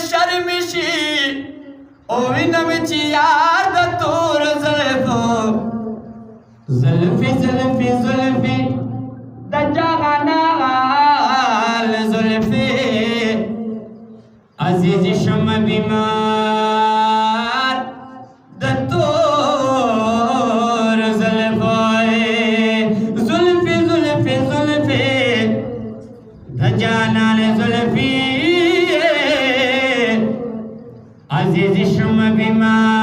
شرمشي او وینم چې یار د تور زلفو زلفي زلفي زلفي د جهانال زلفي عزیز شم بیمار د تور زلفو زلفي زلفي زلفي د جهانال زلفي عزیز شم بیمار